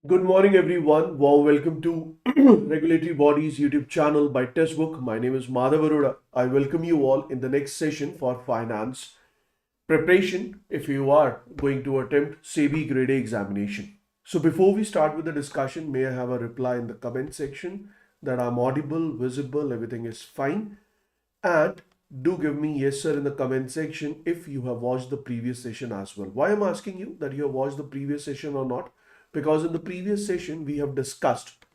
Good morning, everyone. Warm welcome to Regulatory Bodies YouTube channel by Textbook. My name is Madhav Arora. I welcome you all in the next session for finance preparation if you are going to attempt SEBI Grade A examination. So before we start with the discussion, may I have a reply in the comment section that I'm audible, visible, everything is fine. And do give me yes sir in the comment section if you have watched the previous session as well. Why I'm asking you that you have watched the previous session or not? Because in the previous session we have discussed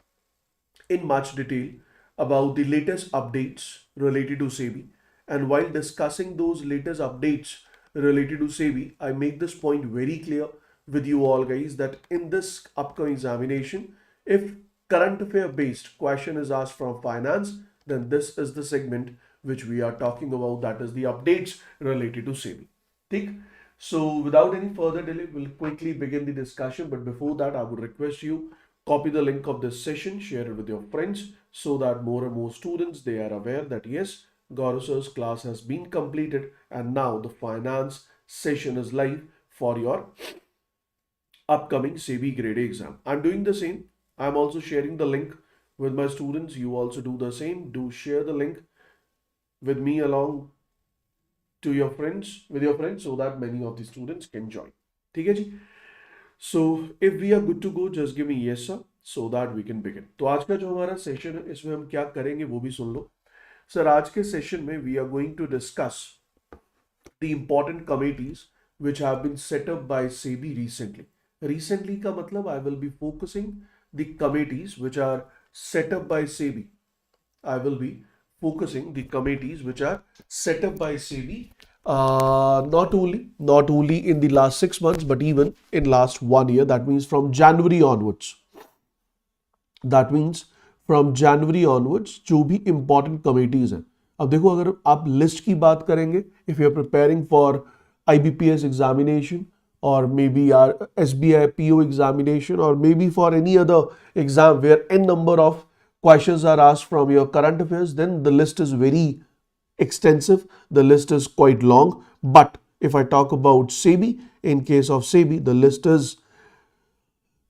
in much detail about the latest updates related to SEBI. And while discussing those latest updates related to SEBI, I make this point very clear with you all guys that in this upcoming examination, if current affair based question is asked from finance, then this is the segment which we are talking about, that is the updates related to SEBI. Take. So without any further delay, we'll quickly begin the discussion. But before that, I would request you copy the link of this session, share it with your friends so that more and more students they are aware that yes, Gaurav sir's class has been completed and now the finance session is live for your upcoming SEBI Grade A exam. I'm doing the same. I'm also sharing the link with my students. You also do the same. Do share the link with me along to your friends with your friends so that many of the students can join. ठीक है जी. So if we are good to go, just give me yes sir so that we can begin. तो आज का जो हमारा session है इसमें हम क्या करेंगे वो भी सुन लो. सर आज के सेशन में we are going to discuss the important committees which have been set up by SEBI recently. Recently का मतलब I will be focusing the committees which are set up by SEBI. I will be focusing the committees which are set up by SEBI, not only in the last 6 months but even in last 1 year. That means from January onwards. That means from January onwards जो भी important committees हैं. अब देखो अगर आप list की बात करेंगे, if you are preparing for IBPS examination or maybe our SBI PO examination or maybe for any other exam where n number of questions are asked from your current affairs, then the list is very extensive. The list is quite long. But if I talk about SEBI, in case of SEBI, the list is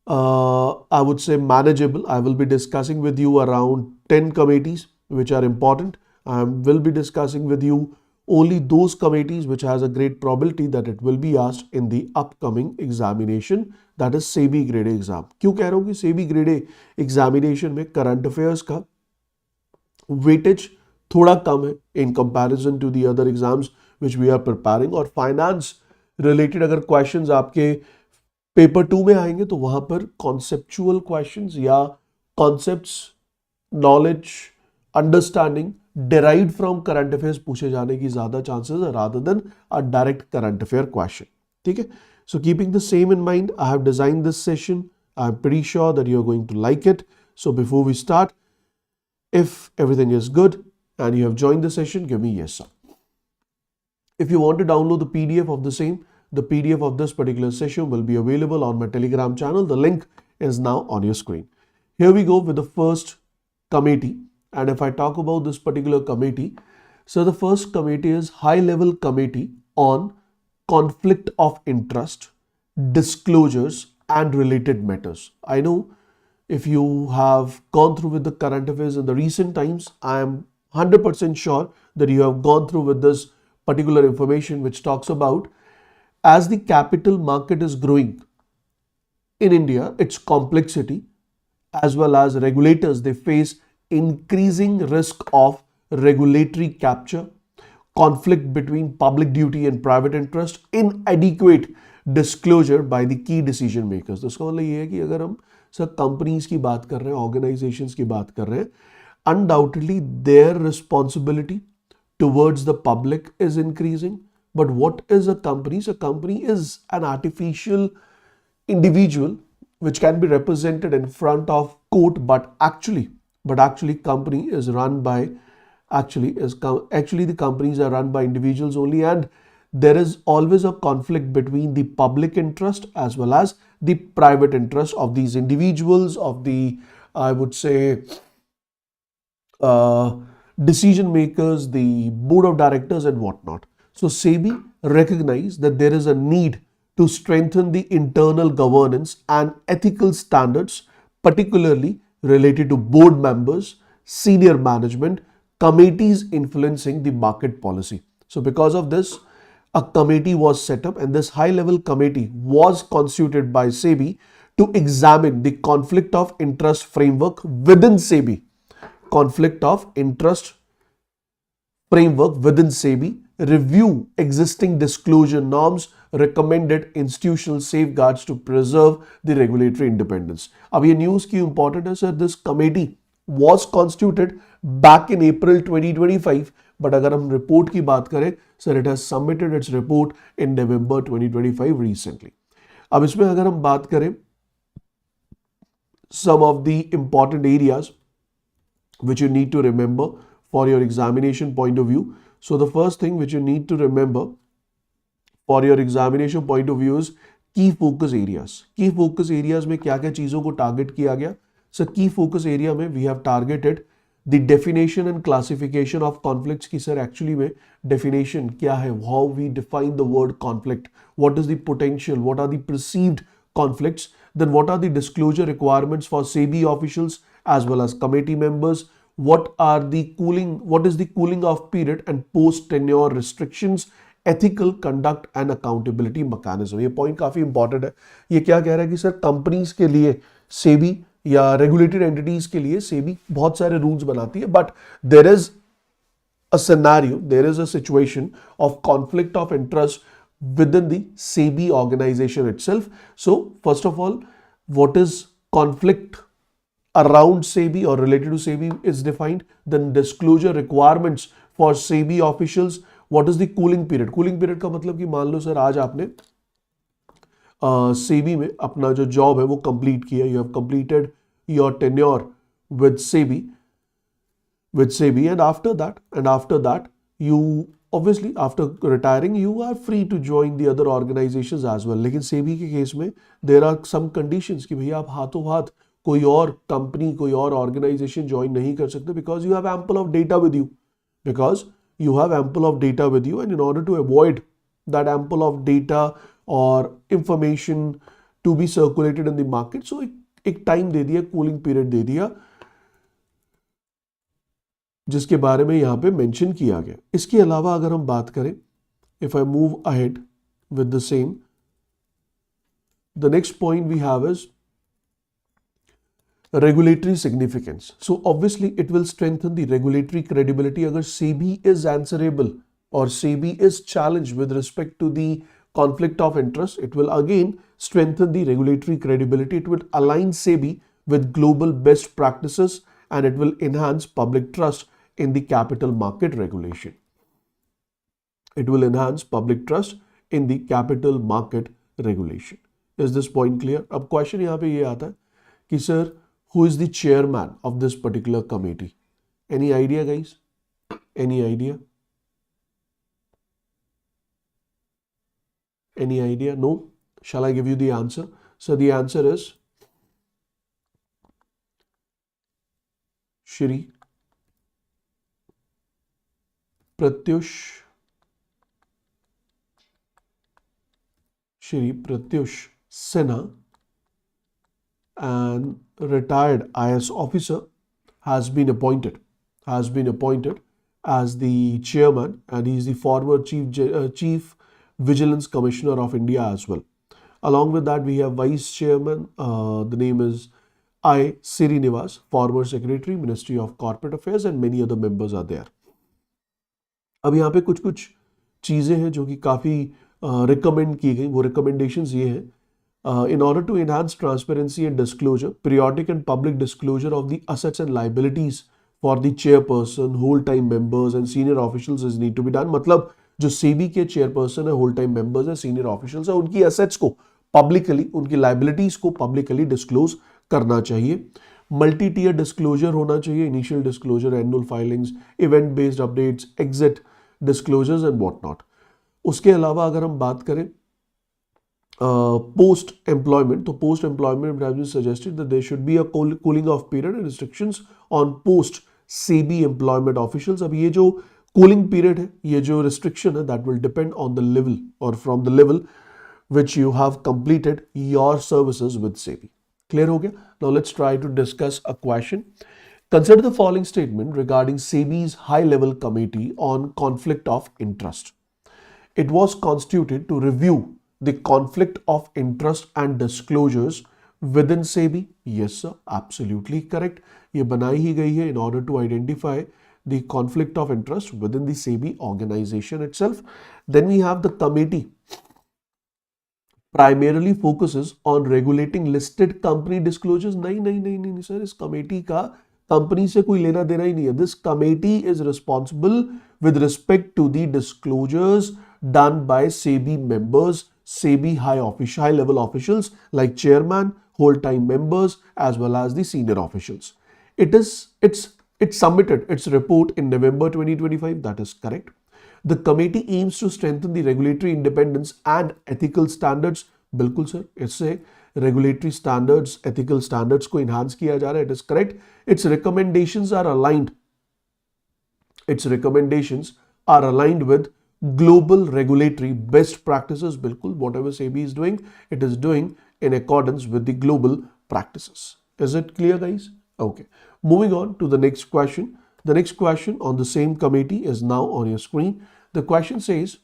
I would say manageable. I will be discussing with you around 10 committees which are important. I will be discussing with you only those committees which has a great probability that it will be asked in the upcoming examination, that is SEBI Grade A exam. क्यों कह रहा हूँ कि SEBI Grade A examination में current affairs का weightage थोड़ा कम है in comparison to the other exams which we are preparing, और finance related अगर questions आपके पेपर 2 में आएंगे तो वहां पर कॉन्सेप्चुअल क्वेश्चंस या concepts, knowledge, understanding derived from current affairs पूछे जाने की ज्यादा चांसेस है rather than a direct current affair question. ठीक है. So keeping the same in mind, I have designed this session. I am pretty sure that you are going to like it. So before we start, if everything is good and you have joined the session, give me yes sir. If you want to download the PDF of the same, the PDF of this particular session will be available on my Telegram channel. The link is now on your screen. Here we go with the first committee. And if I talk about this particular committee, so the first committee is High Level Committee on Conflict of Interest, Disclosures and Related Matters. I know if you have gone through with the current affairs in the recent times, I am 100% sure that you have gone through with this particular information which talks about as the capital market is growing in India, its complexity as well as regulators, they face increasing risk of regulatory capture, conflict between public duty and private interest, inadequate disclosure by the key decision makers. तो इसका मतलब ये है कि अगर हम sir companies की बात कर रहे हैं, ऑर्गेनाइजेशंस की बात कर रहे हैं, undoubtedly their responsibility towards the public is increasing. But what is a company? So a company is an artificial individual which can be represented in front of court, but actually company is run by actually the companies are run by individuals only, and there is always a conflict between the public interest as well as the private interest of these individuals, of the, I would say, decision makers, the board of directors and whatnot. So SEBI recognized that there is a need to strengthen the internal governance and ethical standards, particularly related to board members, senior management, committees influencing the market policy. So because of this, a committee was set up, and this high level committee was constituted by SEBI to examine the conflict of interest framework within SEBI. Conflict of interest framework within SEBI, review existing disclosure norms, recommended institutional safeguards to preserve the regulatory independence. अब ये news क्यों important है sir? This committee was constituted back in April 2025, but अगर हम report की बात करें, sir, it has submitted its report in November 2025 recently. अब इसमें अगर हम बात करें some of the important areas which you need to remember for your examination point of view. So the first thing which you need to remember for your examination point of view is key focus areas. Key focus areas में क्या क्या चीज़ों को target किया गया? So key focus area में we have targeted the definition and classification of conflicts की sir actually में definition क्या है? How we define the word conflict? What is the potential? What are the perceived conflicts? Then what are the disclosure requirements for SEBI officials as well as committee members? What is the cooling off period and post tenure restrictions, ethical conduct and accountability mechanism? ये point काफी important है. ये क्या कह रहा है कि sir companies के लिए सेबी या रेगुलेटेड एंटिटीज के लिए सेबी बहुत सारे रूल्स बनाती है, but there is a scenario, there is a situation of conflict of interest within the SEBI organization itself. So first of all, what is conflict around SEBI or related to SEBI is defined. Then disclosure requirements for SEBI officials. What is the cooling period? Cooling period का मतलब कि मान लो sir आज आपने SEBI में अपना जो job है वो कंप्लीट किया, you have completed your tenure with SEBI, and after that you obviously after retiring you are free to join the other organizations as well. लेकिन SEBI के केस में there are some conditions कि भैया आप हाथों हाथ कोई और कंपनी कोई और ऑर्गेनाइजेशन ज्वाइन नहीं कर सकते, because you have ample of data with you, and in order to avoid that ample of data or information to be circulated in the market, so एक टाइम दे दिया, कूलिंग पीरियड दे दिया, जिसके बारे में यहां पे मेंशन किया गया. इसके अलावा अगर हम बात करें, if I move ahead with the same, the next point we have is regulatory significance. So obviously it will strengthen the regulatory credibility. Agar SEBI is answerable or SEBI is challenged with respect to the conflict of interest, it will again strengthen the regulatory credibility. It will align SEBI with global best practices, and it will enhance public trust in the capital market regulation. Is this point clear? अब question यहाँ पे ये आता है कि sir who is the chairman of this particular committee? Any idea, guys? Any idea? No? Shall I give you the answer? So the answer is Shri Pratyush Sinha, and retired IS officer, has been appointed as the chairman, and he is the former chief vigilance commissioner of India as well. Along with that, we have vice chairman, the name is I Srinivas, former secretary, Ministry of Corporate Affairs, and many other members are there. अब यहाँ पे कुछ चीज़ें हैं जो कि काफ़ी recommend की गई. वो रिकमेंडेशंस ये हैं, in order to enhance transparency and disclosure, periodic and public disclosure of the assets and liabilities for the chairperson, whole time members and senior officials is need to be done. मतलब जो सेबी के chairperson है, whole time members है, senior officials है, उनकी assets को publicly, उनकी liabilities को पब्लिकली डिस्क्लोज करना चाहिए. मल्टी टीयर डिस्क्लोजर होना चाहिए, initial disclosure, annual filings, event based updates, exit disclosures and what not. उसके अलावा अगर हम बात करें post employment, तो post employment it has been suggested that there should be a cooling off period and restrictions on post SEBI employment officials. अब ये जो cooling period है, ये जो restriction है, that will depend on the level or from the level which you have completed your services with SEBI. Clear ho gaya? Now let's try to discuss a question. Consider the following statement regarding SEBI's high-level committee on conflict of interest. It was constituted to review the conflict of interest and disclosures within SEBI. Yes, sir, absolutely correct. ये बनाई ही गई है in order to identify the conflict of interest within the SEBI organization itself. Then we have the committee primarily focuses on regulating listed company disclosures. नहीं नहीं नहीं नहीं sir, इस committee का कंपनी से कोई लेना देना ही नहीं है. This committee is responsible with respect to the disclosures done by SEBI members, SEBI high level officials like chairman, whole time members, as well as the senior officials. It submitted its report in November 2025. That is correct. The committee aims to strengthen the regulatory independence and ethical standards. बिल्कुल sir, इससे regulatory standards, ethical standards को enhance किया जा रहा है. It is correct. Its recommendations are aligned. Its recommendations are aligned with global regulatory best practices. बिल्कुल, whatever SEBI is doing, it is doing in accordance with the global practices. Is it clear, guys? Okay. Moving on to the next question. The next question on the same committee is now on your screen. The question says,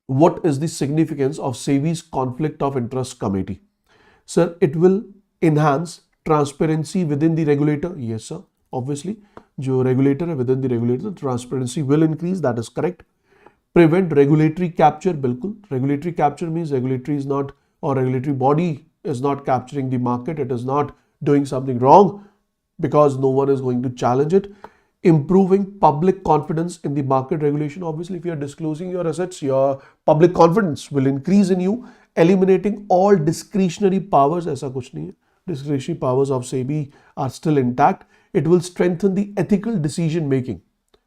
what is the significance of SEBI's conflict of interest committee? Sir, it will enhance transparency within the regulator. Yes, sir. Obviously, जो regulator है, within the regulator, transparency will increase. That is correct. Prevent regulatory capture. बिल्कुल. Regulatory capture means regulatory is not, or regulatory body is not capturing the market. It is not doing something wrong because no one is going to challenge it. Improving public confidence in the market regulation. Obviously, if you are disclosing your assets, your public confidence will increase in you. Eliminating all discretionary powers. ऐसा कुछ नहीं है. Discretionary powers of SEBI are still intact. It will strengthen the ethical decision making.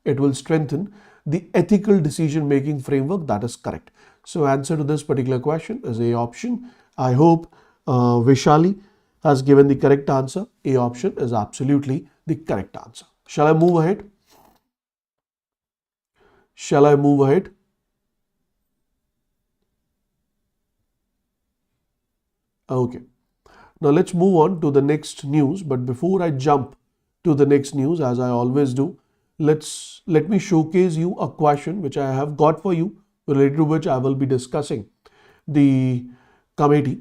It will strengthen the ethical decision making framework. That is correct. So answer to this particular question is A option. I hope Vishali has given the correct answer. A option is absolutely the correct answer. Shall I move ahead? Shall I move ahead? Okay. Now let's move on to the next news. But before I jump to the next news, as I always do, let me showcase you a question which I have got for you, related to which I will be discussing the committee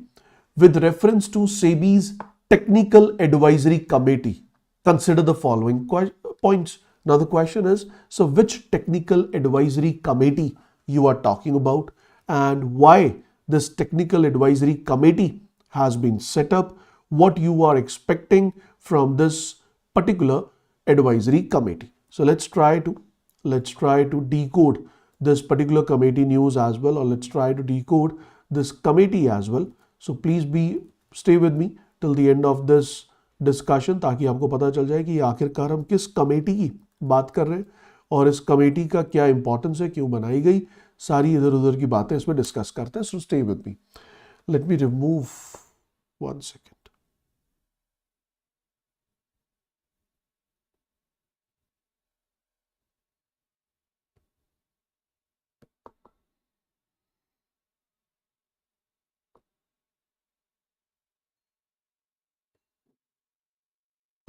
with reference to SEBI's Technical Advisory Committee. Consider the following points. Now the question is, so which Technical Advisory Committee you are talking about and why this Technical Advisory Committee has been set up, what you are expecting from this particular advisory committee. So let's try to decode this particular committee news as well, or let's try to decode this committee as well. So please stay with me till the end of this discussion, ताकि आपको पता चल जाए कि आखिरकार हम किस committee की बात कर रहे हैं और इस कमेटी का क्या इंपॉर्टेंस है, क्यों बनाई गई, सारी इधर उधर की बातें इसमें डिस्कस करते हैं. So stay with me. Let me remove 1 second.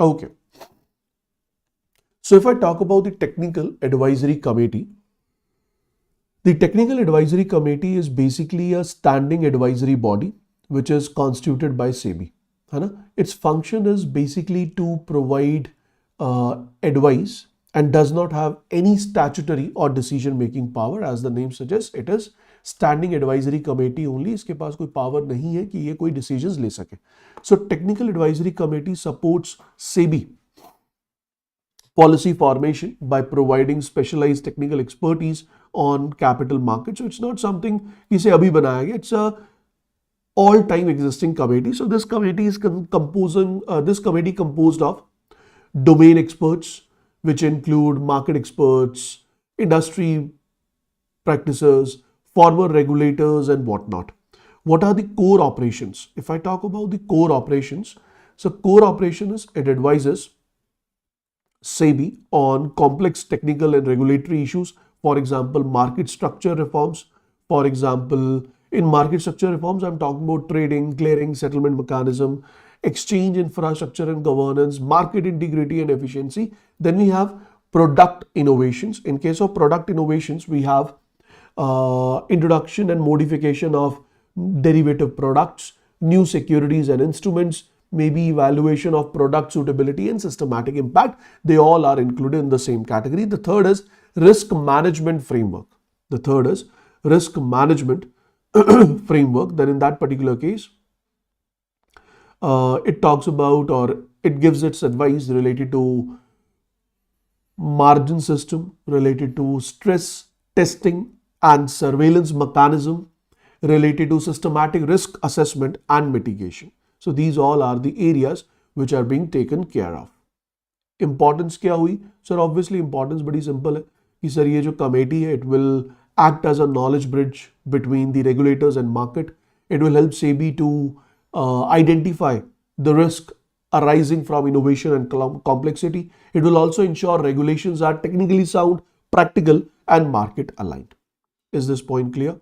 Okay. So if I talk about the Technical Advisory Committee, the Technical Advisory Committee is basically a standing advisory body which is constituted by SEBI. Its function is basically to provide advice and does not have any statutory or decision making power. As the name suggests, it is standing advisory committee only. इसके पास कोई power नहीं है कि ये कोई decisions ले सके. So Technical Advisory Committee supports SEBI policy formation by providing specialized technical expertise on capital markets. So it's not something इसे अभी बनाया गया. It's a all-time existing committee. So this committee is composed of domain experts, which include market experts, industry practitioners, former regulators, and whatnot. What are the core operations? If I talk about the core operations, so core operations, it advises SEBI on complex technical and regulatory issues. For example, market structure reforms. For example, In market structure reforms, I'm talking about trading, clearing, settlement mechanism, exchange infrastructure and governance, market integrity and efficiency. Then we have product innovations. In case of product innovations, we have introduction and modification of derivative products, new securities and instruments, maybe evaluation of product suitability and systematic impact. They all are included in the same category. The third is risk management framework. The third is risk management framework. Then in that particular case, it talks about, or it gives its advice related to margin system, related to stress testing and surveillance mechanism, related to systematic risk assessment and mitigation. So these all are the areas which are being taken care of. Importance क्या हुई? Sir, obviously importance बड़ी simple है कि sir ये जो committee है, it will act as a knowledge bridge between the regulators and market. It will help SEBI to identify the risk arising from innovation and complexity. It will also ensure regulations are technically sound, practical and market aligned. Is this point clear?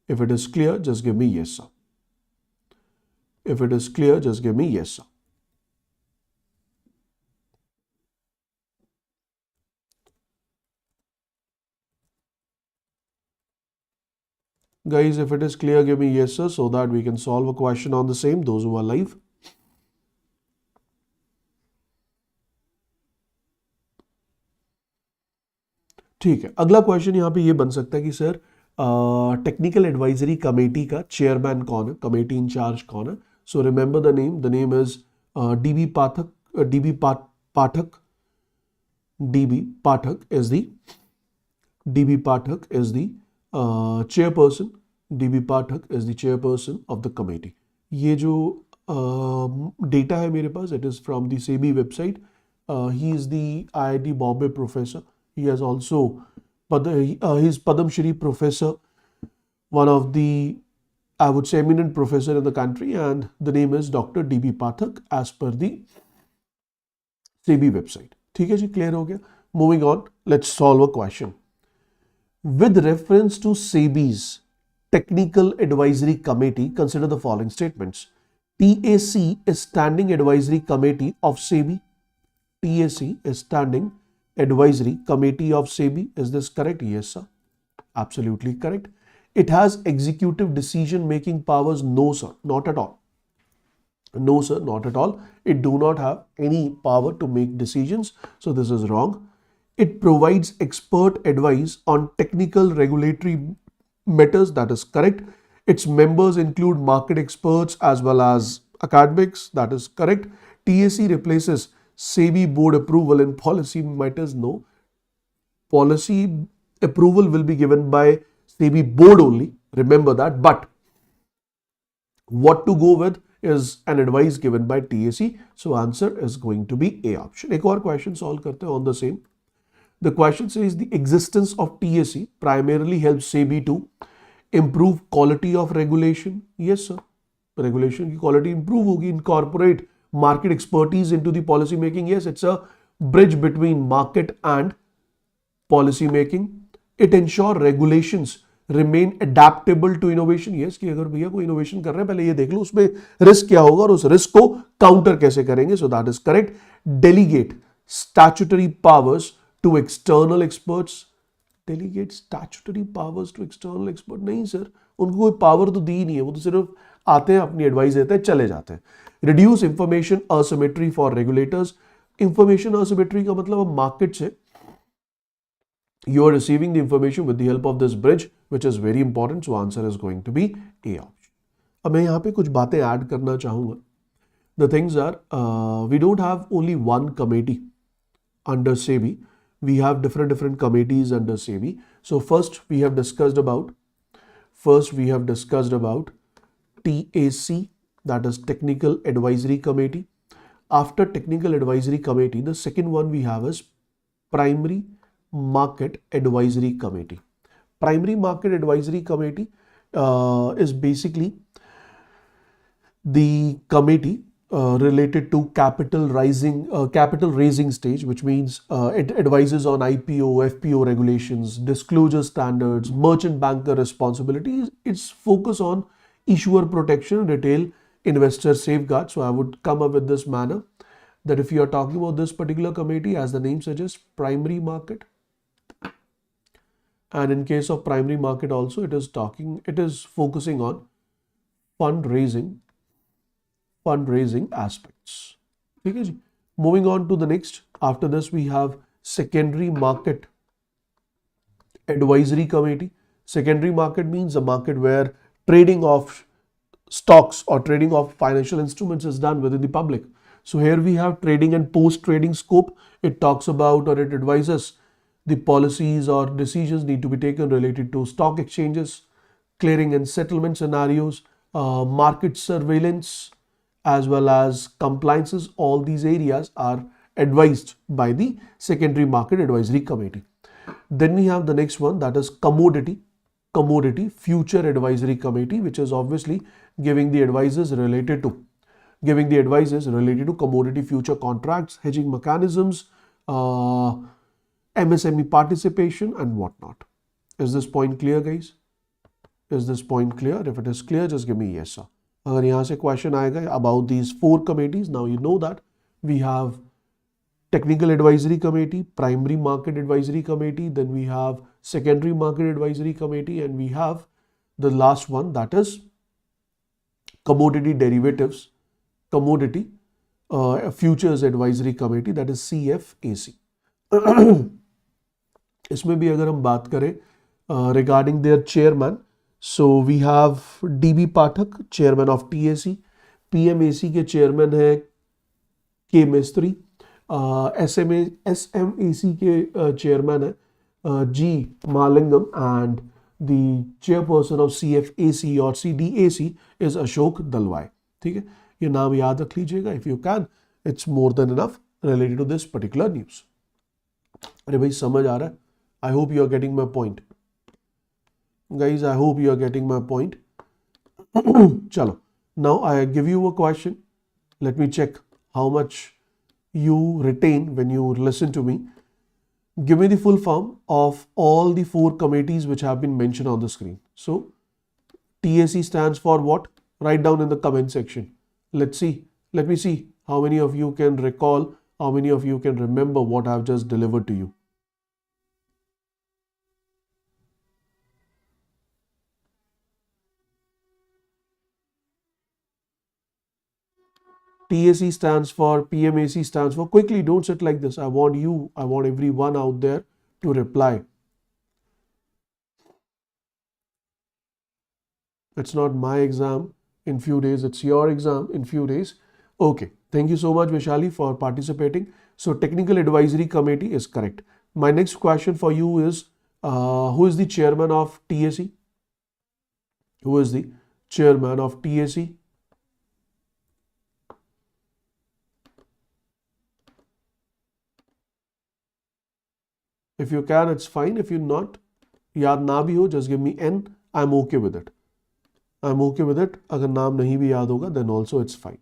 If it is clear, just give me yes, sir. If it is clear, just give me yes, sir. Guys, if it is clear, give me yes, sir, so that we can solve a question on the same, those who are live. ठीक है, अगला question यहाँ पे ये बन सकता है कि सर टेक्निकल एडवाइजरी कमेटी का चेयरमैन कौन है, कमेटी इंचार्ज कौन है. So remember the name is dB Pathak. DB Pathak is the chairperson. DB Pathak is the chairperson of the committee. ये जो data है मेरे पास, it is from the SEBI website. He is the IIT Bombay professor. He has also his Padam Shri professor, one of the, I would say, eminent professor in the country, and the name is Dr. DB Pathak as per the SEBI website. ठीक है जी, clear हो गया. Moving on, let's solve a question. With reference to SEBI's Technical Advisory Committee, consider the following statements. TAC is Standing Advisory Committee of SEBI. TAC is Standing Advisory Committee of SEBI. Is this correct? Yes, sir. Absolutely correct. It has executive decision making powers? No, sir. Not at all. No, sir. Not at all. It do not have any power to make decisions. So this is wrong. It provides expert advice on technical regulatory matters. That is correct. Its members include market experts as well as academics. That is correct. TAC replaces SEBI board approval in policy matters. No. Policy approval will be given by SEBI board only. Remember that. But what to go with is an advice given by TAC. So answer is going to be A option. एक और question solve करते हैं on the same. The question says the existence of TAC primarily helps SEBI to improve quality of regulation. Yes, sir. Regulation की quality improve होगी. Incorporate market expertise into the policy making. Yes, it's a bridge between market and policy making. It ensure regulations remain adaptable to innovation. Yes, कि अगर भैया कोई innovation कर रहे हैं, पहले ये देख लो उसमें risk क्या होगा और उस risk को counter कैसे करेंगे. So that is correct. Delegate statutory powers to external experts. Delegate statutory powers to external expert? नहीं सर, उनको कोई पावर तो दी ही नहीं है, वो तो सिर्फ आते हैं, अपनी एडवाइस देते हैं, चले जाते हैं. Reduce information asymmetry for regulators. Information asymmetry का मतलब अब मार्केट से you are receiving the information with the help of this bridge, which is very important. So answer is going to be A option. अब मैं यहाँ पे कुछ बातें ऐड करना चाहूँगा. The things are, we don't have only one committee under SEBI. We have different committees under SEBI. So first we have discussed about TAC, that is Technical Advisory Committee. After Technical Advisory Committee, the second one we have is Primary Market Advisory Committee. Primary Market Advisory Committee is basically the committee related to capital raising stage, which means it advises on IPO, FPO regulations, disclosure standards, merchant banker responsibilities. It's focus on issuer protection, retail investor safeguard. So I would come up with this manner that if you are talking about this particular committee, as the name suggests, primary market, and in case of primary market also, it is focusing on fundraising aspects. Okay, ji. Moving on to the next. After this, we have secondary market advisory committee. Secondary market means a market where trading of stocks or trading of financial instruments is done within the public. So here we have trading and post-trading scope. It talks about, or it advises the policies or decisions need to be taken related to stock exchanges, clearing and settlement scenarios, market surveillance, as well as compliances. All these areas are advised by the secondary market advisory committee. Then we have the next one, that is commodity future advisory committee, which is obviously giving the advices related to commodity future contracts, hedging mechanisms, MSME participation and whatnot. Is this point clear, guys? Is this point clear? If it is clear, just give me yes, sir. अगर यहाँ से question आएगा about these 4 committees, now you know that we have technical advisory committee, primary market advisory committee, then we have secondary market advisory committee, and we have the last one, that is commodity derivatives, commodity futures advisory committee, that is CFAC. इसमें भी अगर हम बात करें regarding their chairman, so we have DB Pathak, chairman of TAC, PMAC के chairman है K Mistry, SMAC के chairman है G Malingam, and the chairperson of CFAC or CDAC is Ashok Dalwai. ठीक है, ये नाम याद रख लीजिएगा if you can. It's more than enough related to this particular news. अरे भाई समझ आ रहा है? I hope you are getting my point. Guys, I hope you are getting my point. Chalo. Now I give you a question. Let me check how much you retain when you listen to me. Give me the full form of all the 4 committees which have been mentioned on the screen. So, TAC stands for what? Write down in the comment section. Let's see. Let me see how many of you can recall, how many of you can remember what I have just delivered to you. TAC stands for, PMAC stands for. Quickly, don't sit like this. I want everyone out there to reply. It's not my exam in few days, it's your exam in few days. Okay, thank you so much, Vishali, for participating. So, Technical Advisory Committee is correct. My next question for you is, who is the chairman of TAC? Who is the chairman of TAC? If you can, it's fine. If you're not, याद ना भी हो, just give me N. I'm okay with it. I'm okay with it. अगर नाम नहीं भी याद होगा, then also it's fine.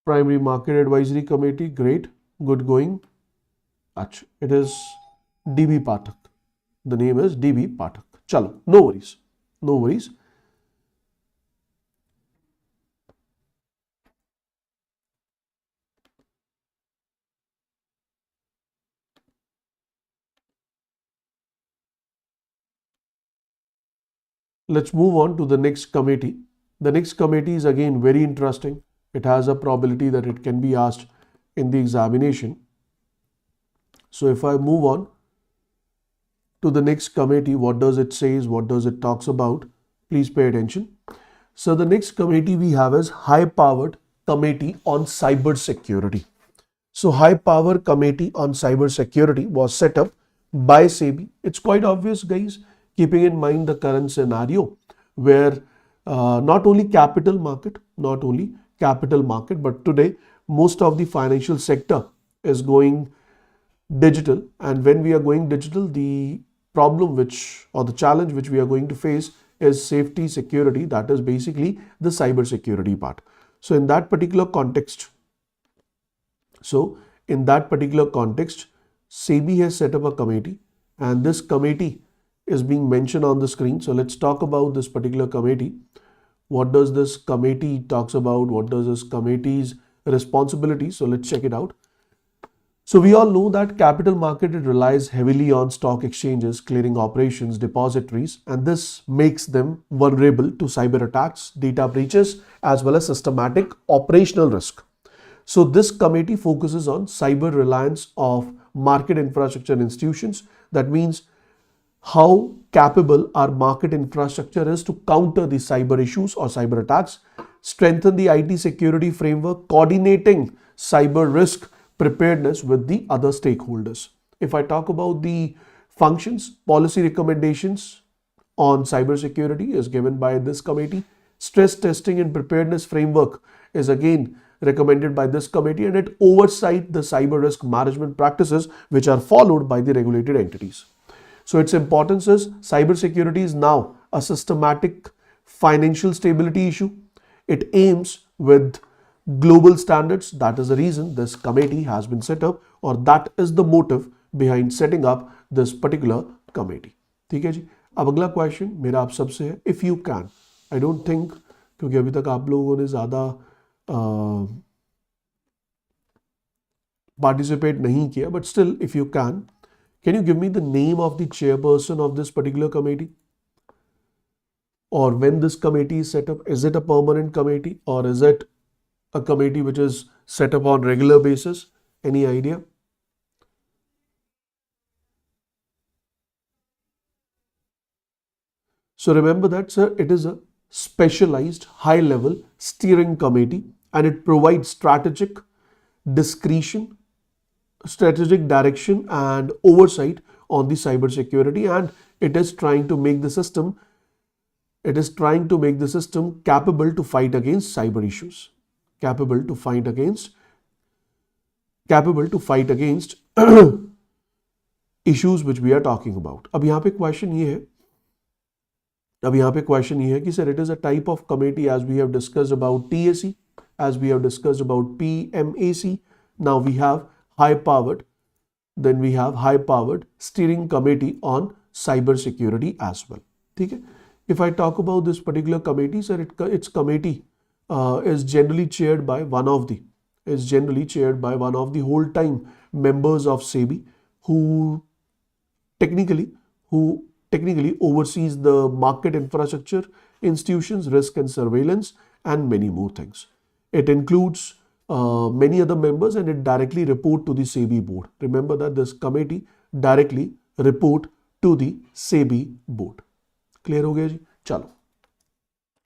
Primary Market Advisory Committee, great, good going. Achha, it is DB Pathak. The name is DB Pathak. Chalo, no worries. No worries. Let's move on to the next committee. The next committee is again very interesting. It has a probability that it can be asked in the examination. So if I move on to the next committee, what does it say, what does it talks about? Please pay attention. So the next committee we have is High Powered Committee on Cyber Security. So High Power Committee on Cyber Security was set up by SEBI. It's quite obvious, guys, keeping in mind the current scenario where not only capital market, but today most of the financial sector is going digital, and when we are going digital, the problem which or the challenge which we are going to face is safety security, that is basically the cyber security part. So in that particular context, SEBI has set up a committee, and this committee is being mentioned on the screen. So let's talk about this particular committee. What does this committee talks about? What does this committee's responsibility? So let's check it out. So we all know that capital market relies heavily on stock exchanges, clearing operations, depositories, and this makes them vulnerable to cyber attacks, data breaches, as well as systematic operational risk. So this committee focuses on cyber reliance of market infrastructure institutions. That means how capable our market infrastructure is to counter the cyber issues or cyber attacks, strengthen the IT security framework, coordinating cyber risk preparedness with the other stakeholders. If I talk about the functions, policy recommendations on cybersecurity is given by this committee. Stress testing and preparedness framework is again recommended by this committee, and it oversights the cyber risk management practices which are followed by the regulated entities. So its importance is cybersecurity is now a systematic financial stability issue. It aims with global standards. That is the reason this committee has been set up, or that is the motive behind setting up this particular committee. ठीक है जी. अब अगला question मेरा आप सबसे है, if you can, I don't think, क्योंकि अभी तक आप लोगों ने ज़्यादा पार्टिसिपेट नहीं किया, but still if you can you give me the name of the chairperson of this particular committee? Or when this committee is set up, is it a permanent committee or is it a committee which is set up on regular basis? Any idea? So remember that, sir, it is a specialized high level steering committee, and it provides strategic direction and oversight on the cybersecurity, and it is trying to make the system capable to fight against cyber issues, capable to fight against issues which we are talking about. अब यहाँ पे question ये है कि sir, it is a type of committee as we have discussed about TAC, as we have discussed about PMAC. Now we have high powered steering committee on cyber security as well. Okay? If I talk about this particular committee, sir, its committee is generally chaired by one of the whole time members of SEBI, who technically oversees the market infrastructure, institutions, risk and surveillance, and many more things. It includes many other members, and it directly report to the SEBI board. Remember that this committee directly report to the SEBI board. Clear हो गया जी? चलो.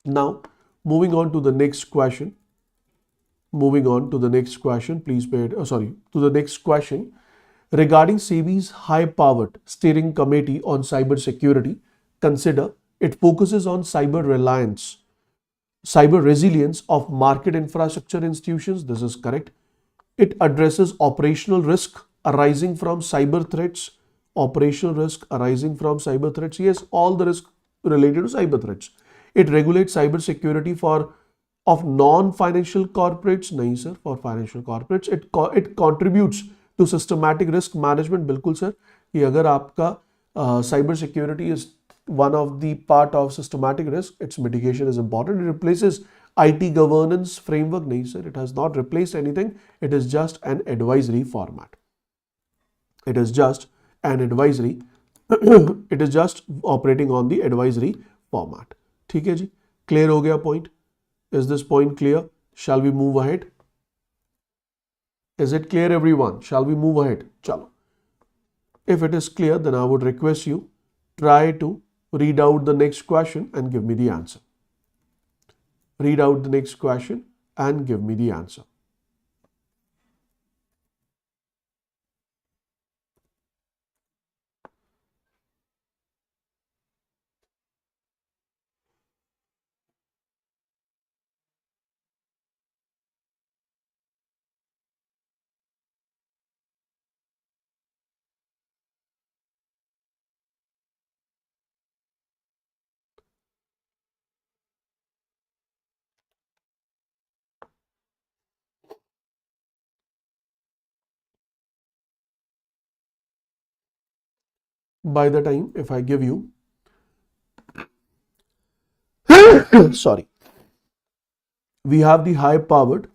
Now moving on to the next question. Regarding SEBI's high-powered steering committee on cyber security, consider it focuses on cyber resilience of market infrastructure institutions. This is correct. It addresses operational risk arising from cyber threats. Yes, all the risk related to cyber threats. It regulates cyber security of non-financial corporates. नहीं sir, for financial corporates. It contributes to systematic risk management. बिल्कुल sir, कि अगर आपका cyber security is one of the part of systematic risk, its mitigation is important. It replaces IT governance framework. No, sir, it has not replaced anything. It is just an advisory format. It is just operating on the advisory format. ठीक है जी? Clear हो गया point? Is this point clear? Shall we move ahead? Is it clear, everyone? Shall we move ahead? Chalo. If it is clear, then I would request you try to read out the next question and give me the answer. Read out the next question and give me the answer. by the time if I give you sorry, we have the high powered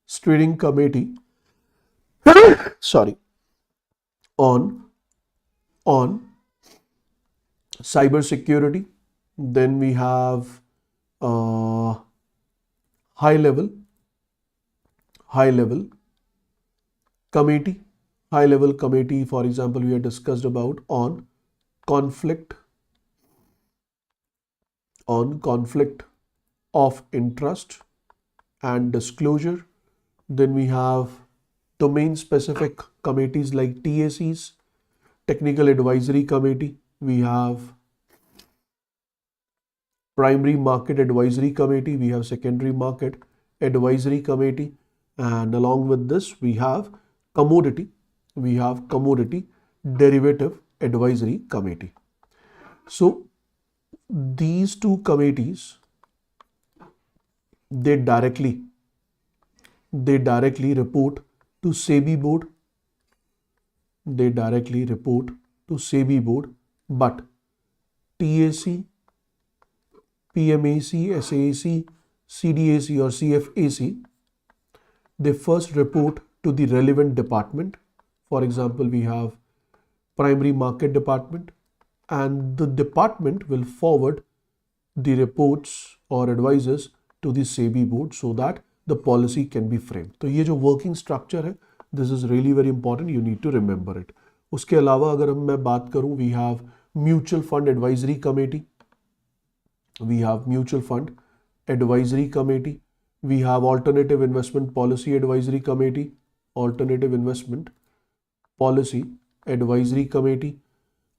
steering committee sorry, on cyber security. Then we have uh, high level committee. High level committee, for example, we have discussed about on conflict of interest and disclosure. Then we have domain specific committees like TACs, technical advisory committee. We have primary market advisory committee, we have secondary market advisory committee, and along with this we have commodity derivative advisory committee. So these two committees, they directly report to SEBI board. But TAC, PMAC, SAC, CDAC or CFAC, they first report to the relevant department. For example, we have primary market department, and the department will forward the reports or advices to the SEBI board so that the policy can be framed. तो ये जो working structure है, this is really very important, you need to remember it. उसके अलावा अगर मैं बात करूं, we have mutual fund advisory committee, we have alternative investment policy advisory committee.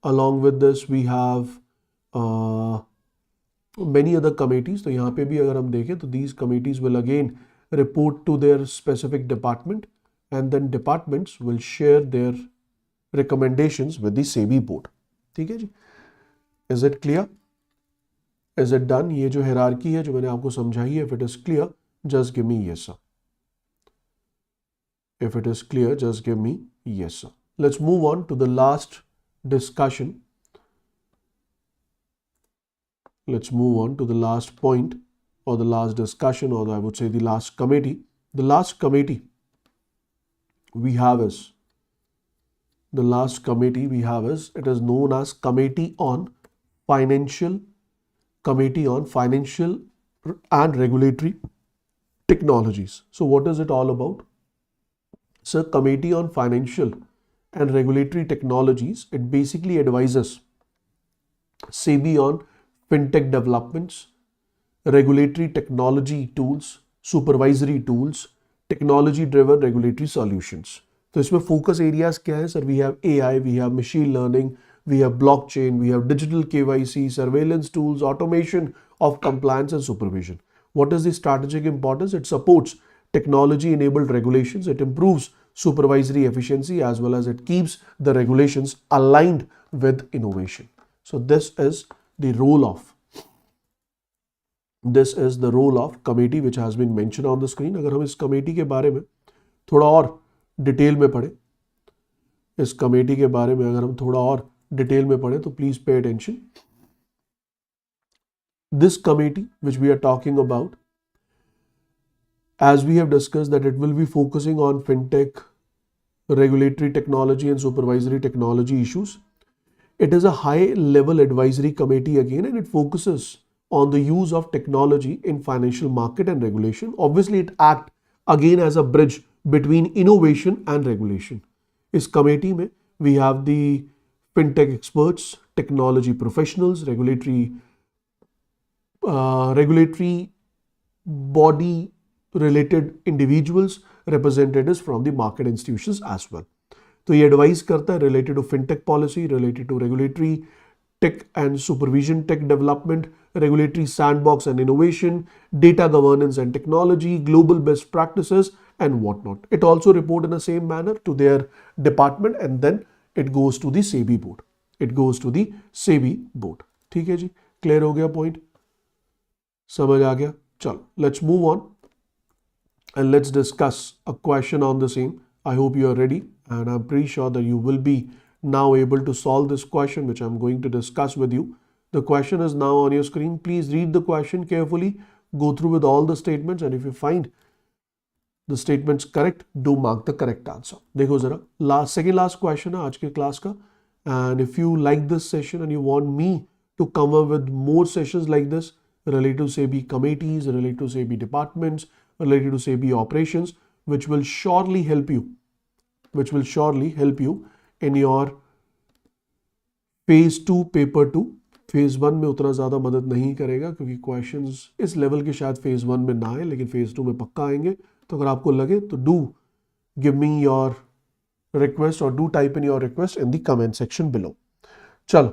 Along with this we have many other committees. तो यहाँ पे भी अगर हम देखें तो these committees will again report to their specific department, and then departments will share their recommendations with the SEBI board. ठीक है जी? Is it clear? Is it done? ये जो hierarchy है जो मैंने आपको समझाई है, if it is clear, just give me yes sir. If it is clear, just give me yes sir. Let's move on to the last discussion. Let's move on to the last point or the last discussion, or I would say the last committee. The last committee we have is, it is known as Committee on Financial and Regulatory Technologies. So what is it all about? So Committee on Financial and Regulatory Technologies, it basically advises SEBI on fintech developments, regulatory technology tools, supervisory tools, technology driven regulatory solutions. तो इसमें focus areas क्या है? Sir, we have AI, we have machine learning, we have blockchain, we have digital KYC, surveillance tools, automation of compliance and supervision. What is the strategic importance? It supports technology enabled regulations, it improves supervisory efficiency, as well as it keeps the regulations aligned with innovation. So this is the role of committee which has been mentioned on the screen. अगर हम इस committee के बारे में थोड़ा और detail में पढ़ें, तो please pay attention. This committee which we are talking about, as we have discussed, that it will be focusing on fintech, regulatory technology and supervisory technology issues. It is a high level advisory committee again, and it focuses on the use of technology in financial market and regulation. Obviously it acts again as a bridge between innovation and regulation. इस committee में we have the fintech experts, technology professionals, regulatory body related individuals, representatives from the market institutions as well. तो ये advice करता है related to fintech policy, related to regulatory tech and supervision tech development, regulatory sandbox and innovation, data governance and technology, global best practices and whatnot. It also report in the same manner to their department, and then it goes to the SEBI board. ठीक है जी? Clear हो गया point? समझ आ गया? चलो, let's move on and let's discuss a question on the same. I hope you are ready, and I'm pretty sure that you will be now able to solve this question which I'm going to discuss with you. The question is now on your screen. Please read the question carefully, go through with all the statements, and if you find the statements correct, do mark the correct answer. देखो जरा second last question है आज के class का, and if you like this session and you want me to come up with more sessions like this related to SEBI committees, related to SEBI departments, related to SEBI operations, which will surely help you in your phase 2 paper 2. Phase 1 में उतना ज़्यादा मदद नहीं करेगा क्योंकि questions इस level के शायद फेज 1 में ना आए, लेकिन फेज 2 में पक्का आएंगे. तो अगर आपको लगे तो do give me your request और do type in your request in the comment section below. चलो,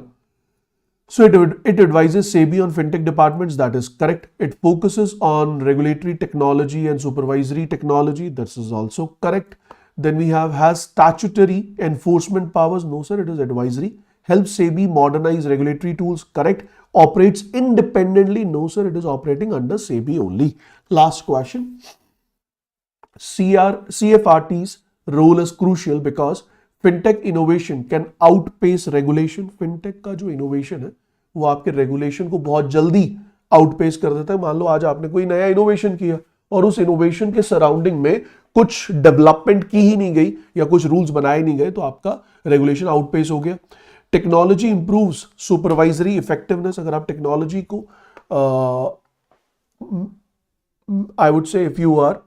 so it advises SEBI on fintech departments. That is correct. It focuses on regulatory technology and supervisory technology. This is also correct. Then we has statutory enforcement powers. No sir, it is advisory. Helps SEBI modernize regulatory tools. Correct. Operates independently. No sir, it is operating under SEBI only. Last question. CFRT's role is crucial because fintech innovation can outpace regulation. fintech का जो innovation है वो आपके regulation को बहुत जल्दी outpace कर देता है. मान लो आज आपने कोई नया innovation किया और उस innovation के surrounding में कुछ development की ही नहीं गई या कुछ rules बनाए नहीं गए तो आपका regulation outpace हो गया. Technology improves supervisory effectiveness. अगर आप टेक्नोलॉजी को I would say if you are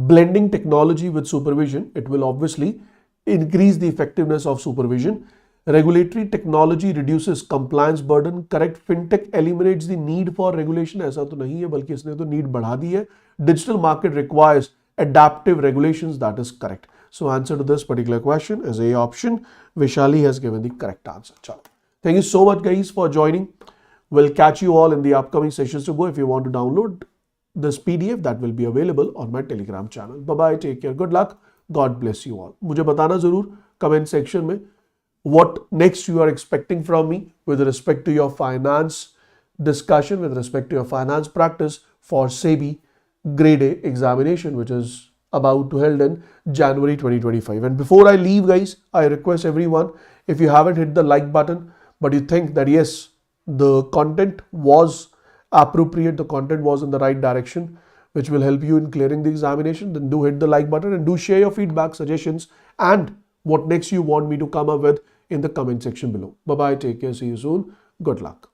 blending technology with supervision, it will obviously increase the effectiveness of supervision. Regulatory technology reduces compliance burden. Correct. Fintech eliminates the need for regulation. ऐसा तो नहीं है बल्कि इसने तो need बढ़ा दी है. Digital market requires adaptive regulations. That is correct. So answer to this particular question is A option. Vishali has given the correct answer. Chalo. Thank you so much guys for joining. We'll catch you all in the upcoming sessions to go. If you want to download this PDF, that will be available on my Telegram channel. Bye bye. Take care. Good luck. God bless you all. मुझे बताना जरूर comment section में what next you are expecting from me with respect to your finance discussion, with respect to your finance practice for SEBI Grade A examination, which is about to held in January 2025. And before I leave guys, I request everyone, if you haven't hit the like button but you think that yes, the content was appropriate, the content was in the right direction, which will help you in clearing the examination, then do hit the like button and do share your feedback, suggestions and what next you want me to come up with in the comment section below. Bye bye, take care, see you soon, good luck.